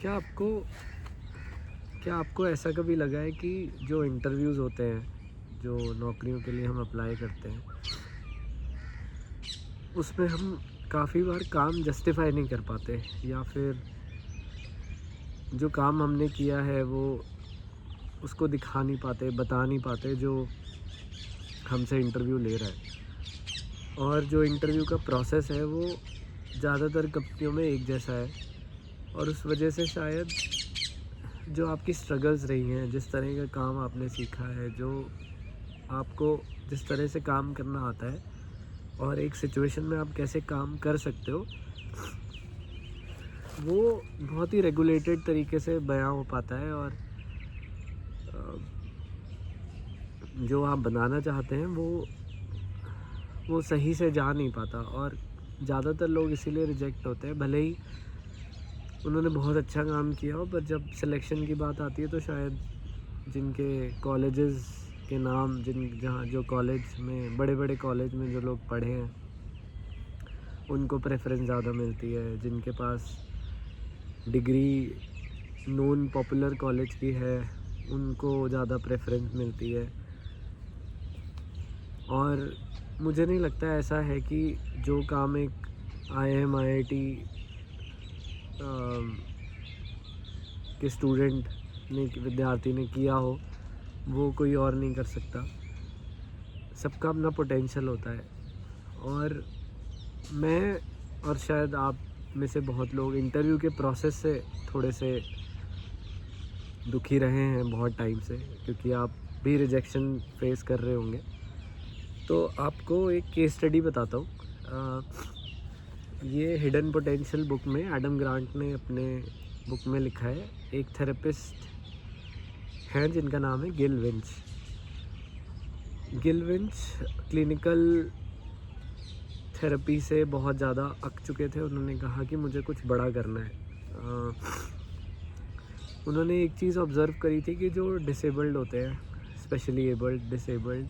क्या आपको क्या आपको ऐसा कभी लगा है कि जो इंटरव्यूज़ होते हैं, जो नौकरियों के लिए हम अप्लाई करते हैं, उसमें हम काफ़ी बार काम जस्टिफ़ाई नहीं कर पाते, या फिर जो काम हमने किया है वो उसको दिखा नहीं पाते, बता नहीं पाते जो हमसे इंटरव्यू ले रहा है। और जो इंटरव्यू का प्रोसेस है वो ज़्यादातर कंपनियों में एक जैसा है, और उस वजह से शायद जो आपकी स्ट्रगल्स रही हैं, जिस तरह का काम आपने सीखा है, जो आपको जिस तरह से काम करना आता है और एक सिचुएशन में आप कैसे काम कर सकते हो, वो बहुत ही रेगुलेटेड तरीके से बयां हो पाता है। और जो आप बनाना चाहते हैं वो सही से जा नहीं पाता, और ज़्यादातर लोग इसीलिए रिजेक्ट होते हैं। भले ही उन्होंने बहुत अच्छा काम किया हो, पर जब सिलेक्शन की बात आती है तो शायद जिनके कॉलेजेस के नाम, जहाँ जो कॉलेज में, बड़े बड़े कॉलेज में जो लोग पढ़े हैं, उनको प्रेफरेंस ज़्यादा मिलती है। जिनके पास डिग्री नोन पॉपुलर कॉलेज की है, उनको ज़्यादा प्रेफरेंस मिलती है। और मुझे नहीं लगता ऐसा है कि जो काम एक IIM IIT के स्टूडेंट ने, विद्यार्थी ने किया हो, वो कोई और नहीं कर सकता। सबका अपना पोटेंशियल होता है। और मैं और शायद आप में से बहुत लोग इंटरव्यू के प्रोसेस से थोड़े से दुखी रहे हैं बहुत टाइम से, क्योंकि आप भी रिजेक्शन फेस कर रहे होंगे। तो आपको एक केस स्टडी बताता हूँ। ये हिडन पोटेंशियल बुक में एडम ग्रांट ने अपने बुक में लिखा है। एक थेरेपिस्ट हैं जिनका नाम है Gill winch. Gill winch clinical therapy से बहुत ज़्यादा अक चुके थे। उन्होंने कहा कि मुझे कुछ बड़ा करना है। उन्होंने एक चीज़ ऑब्ज़र्व करी थी कि जो डिसेबल्ड होते हैं, स्पेशली एबल्ड, डिसेबल्ड,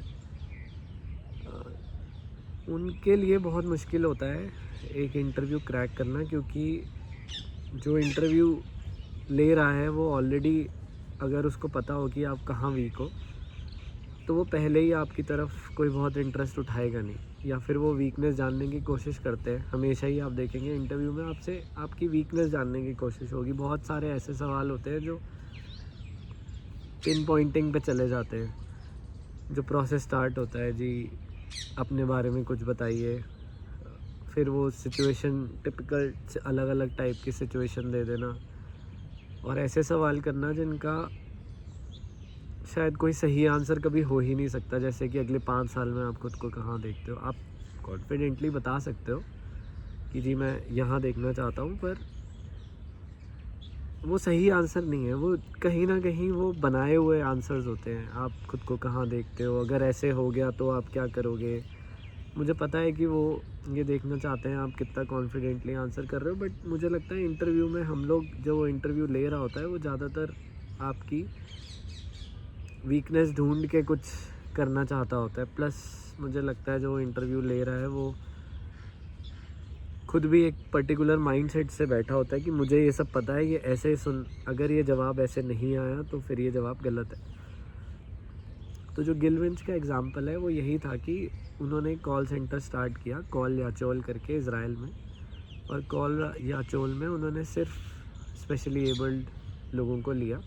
उनके लिए बहुत मुश्किल होता है एक इंटरव्यू क्रैक करना, क्योंकि जो इंटरव्यू ले रहा है वो ऑलरेडी, अगर उसको पता हो कि आप कहाँ वीक हो, तो वो पहले ही आपकी तरफ कोई बहुत इंटरेस्ट उठाएगा नहीं, या फिर वो वीकनेस जानने की कोशिश करते हैं। हमेशा ही आप देखेंगे इंटरव्यू में आपसे आपकी वीकनेस जानने की कोशिश होगी। बहुत सारे ऐसे सवाल होते हैं जो पिन पॉइंटिंग पे चले जाते हैं। जो प्रोसेस स्टार्ट होता है, जी अपने बारे में कुछ बताइए, फिर वो सिचुएशन, टिपिकल अलग अलग टाइप की सिचुएशन दे देना, और ऐसे सवाल करना जिनका शायद कोई सही आंसर कभी हो ही नहीं सकता। जैसे कि अगले 5 साल में आप खुद को कहाँ देखते हो। आप कॉन्फिडेंटली बता सकते हो कि जी मैं यहाँ देखना चाहता हूँ, पर वो सही आंसर नहीं है। वो कहीं ना कहीं वो बनाए हुए आंसर्स होते हैं। आप खुद को कहाँ देखते हो, अगर ऐसे हो गया तो आप क्या करोगे। मुझे पता है कि वो ये देखना चाहते हैं आप कितना कॉन्फिडेंटली आंसर कर रहे हो, बट मुझे लगता है इंटरव्यू में हम लोग, जो वो इंटरव्यू ले रहा होता है, वो ज़्यादातर आपकी वीकनेस ढूंढ के कुछ करना चाहता होता है। प्लस मुझे लगता है जो इंटरव्यू ले रहा है वो खुद भी एक पर्टिकुलर माइंडसेट से बैठा होता है कि मुझे ये सब पता है, ये ऐसे सुन, अगर ये जवाब ऐसे नहीं आया तो फिर ये जवाब गलत है। तो जो गिल विंच का एग्ज़ाम्पल है वो यही था कि उन्होंने कॉल सेंटर स्टार्ट किया, कॉल याचोल करके, इज़राइल में। और कॉल याचोल में उन्होंने सिर्फ स्पेशली एबल्ड लोगों को लिया,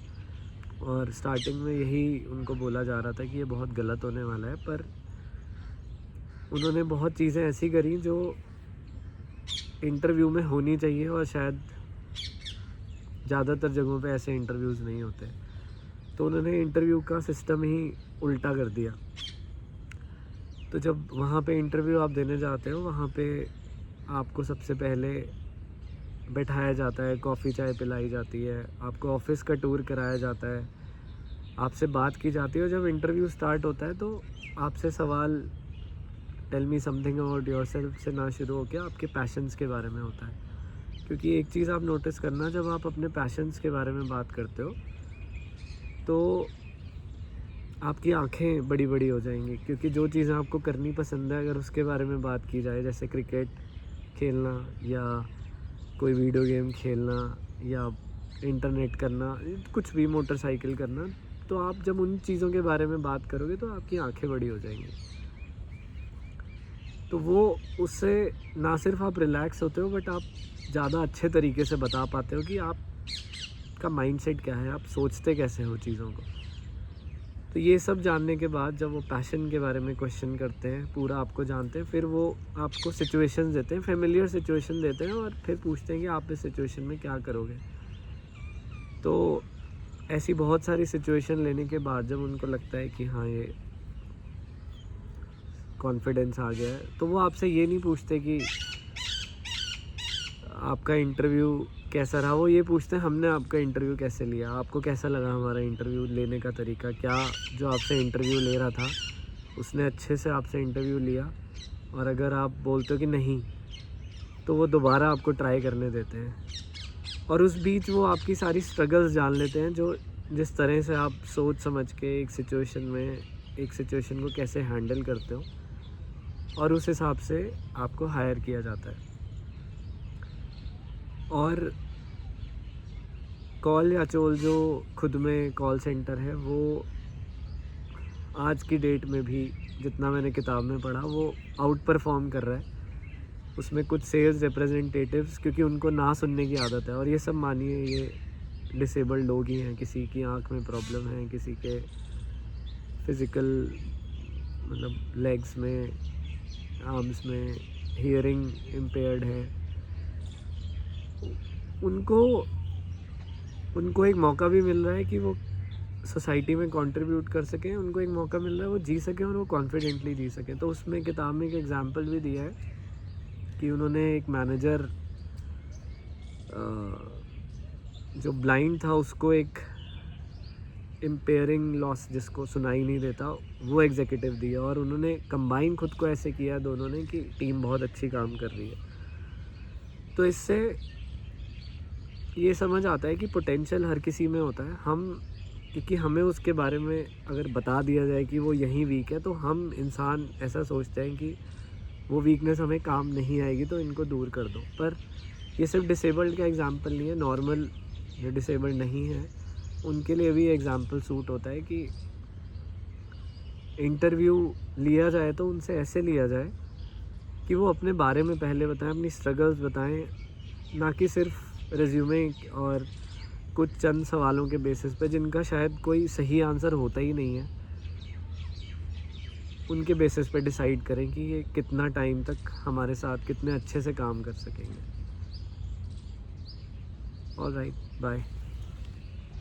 और स्टार्टिंग में यही उनको बोला जा रहा था कि ये बहुत गलत होने वाला है। पर उन्होंने बहुत चीज़ें ऐसी करी जो इंटरव्यू में होनी चाहिए, और शायद ज़्यादातर जगहों पे ऐसे इंटरव्यूज़ नहीं होते। तो उन्होंने इंटरव्यू का सिस्टम ही उल्टा कर दिया। तो जब वहाँ पे इंटरव्यू आप देने जाते हो, वहाँ पे आपको सबसे पहले बैठाया जाता है, कॉफ़ी चाय पिलाई जाती है, आपको ऑफिस का टूर कराया जाता है, आपसे बात की जाती है। और जब इंटरव्यू स्टार्ट होता है तो आपसे सवाल tell me something about yourself से ना शुरू होकर आपके पैशंस के बारे में होता है। क्योंकि एक चीज़ आप नोटिस करना, जब आप अपने पैशंस के बारे में बात करते हो तो आपकी आंखें बड़ी बड़ी हो जाएंगी, क्योंकि जो चीज़ें आपको करनी पसंद है, अगर उसके बारे में बात की जाए, जैसे क्रिकेट खेलना, या कोई वीडियो गेम खेलना, या इंटरनेट करना, कुछ भी, मोटरसाइकिल करना, तो आप जब उन चीज़ों के बारे में बात करोगे तो आपकी आंखें बड़ी हो जाएंगी। तो वो उससे ना सिर्फ आप रिलैक्स होते हो बट आप ज़्यादा अच्छे तरीके से बता पाते हो कि आपका माइंडसेट क्या है, आप सोचते कैसे हो चीज़ों को। तो ये सब जानने के बाद जब वो पैशन के बारे में क्वेश्चन करते हैं, पूरा आपको जानते हैं, फिर वो आपको सिचुएशंस देते हैं, फेमिलियर सिचुएशन देते हैं और फिर पूछते हैं कि आप इस सिचुएशन में क्या करोगे। तो ऐसी बहुत सारी सिचुएशन लेने के बाद जब उनको लगता है कि हाँ ये कॉन्फिडेंस आ गया है, तो वो आपसे ये नहीं पूछते कि आपका इंटरव्यू कैसा रहा, वो ये पूछते हैं हमने आपका इंटरव्यू कैसे लिया, आपको कैसा लगा हमारा इंटरव्यू लेने का तरीका, क्या जो आपसे इंटरव्यू ले रहा था उसने अच्छे से आपसे इंटरव्यू लिया। और अगर आप बोलते हो कि नहीं, तो वो दोबारा आपको ट्राई करने देते हैं। और उस बीच वो आपकी सारी स्ट्रगल्स जान लेते हैं, जो जिस तरह से आप सोच समझ के एक सिचुएशन को कैसे हैंडल करते हो, और उस हिसाब से आपको हायर किया जाता है। और कॉल या चोल जो खुद में कॉल सेंटर है, वो आज की डेट में भी जितना मैंने किताब में पढ़ा वो आउट परफॉर्म कर रहा है। उसमें कुछ सेल्स रिप्रेजेंटेटिव्स, क्योंकि उनको ना सुनने की आदत है, और ये सब मानिए ये डिसेबल्ड लोग ही हैं, किसी की आंख में प्रॉब्लम है, किसी के फिज़िकल मतलब लेग्स में, आर्म्स में, हियरिंग इम्पेयर्ड है। उनको एक मौका भी मिल रहा है कि वो सोसाइटी में कंट्रीब्यूट कर सकें, उनको एक मौका मिल रहा है वो जी सकें और वो कॉन्फिडेंटली जी सकें। तो उसमें किताब में एक एग्जांपल भी दिया है कि उन्होंने एक मैनेजर जो ब्लाइंड था उसको एक इम्पेयरिंग लॉस, जिसको सुनाई नहीं देता, वो एग्जीक्यूटिव दिया, और उन्होंने कंबाइन खुद को ऐसे किया दोनों ने कि टीम बहुत अच्छी काम कर रही है। तो इससे ये समझ आता है कि पोटेंशियल हर किसी में होता है। क्योंकि हमें उसके बारे में अगर बता दिया जाए कि वो यहीं वीक है, तो हम इंसान ऐसा सोचते हैं कि वो वीकनेस हमें काम नहीं आएगी तो इनको दूर कर दो। पर ये सिर्फ डिसेबल्ड का एग्जांपल नहीं है, नॉर्मल जो डिसेबल्ड नहीं है उनके लिए भी एग्जांपल सूट होता है कि इंटरव्यू लिया जाए तो उनसे ऐसे लिया जाए कि वो अपने बारे में पहले बताएं, अपनी स्ट्रगल्स बताएं, ना कि सिर्फ रिज्यूमे और कुछ चंद सवालों के बेसिस पे जिनका शायद कोई सही आंसर होता ही नहीं है, उनके बेसिस पे डिसाइड करें कि ये कितना टाइम तक हमारे साथ कितने अच्छे से काम कर सकेंगे। Alright, bye.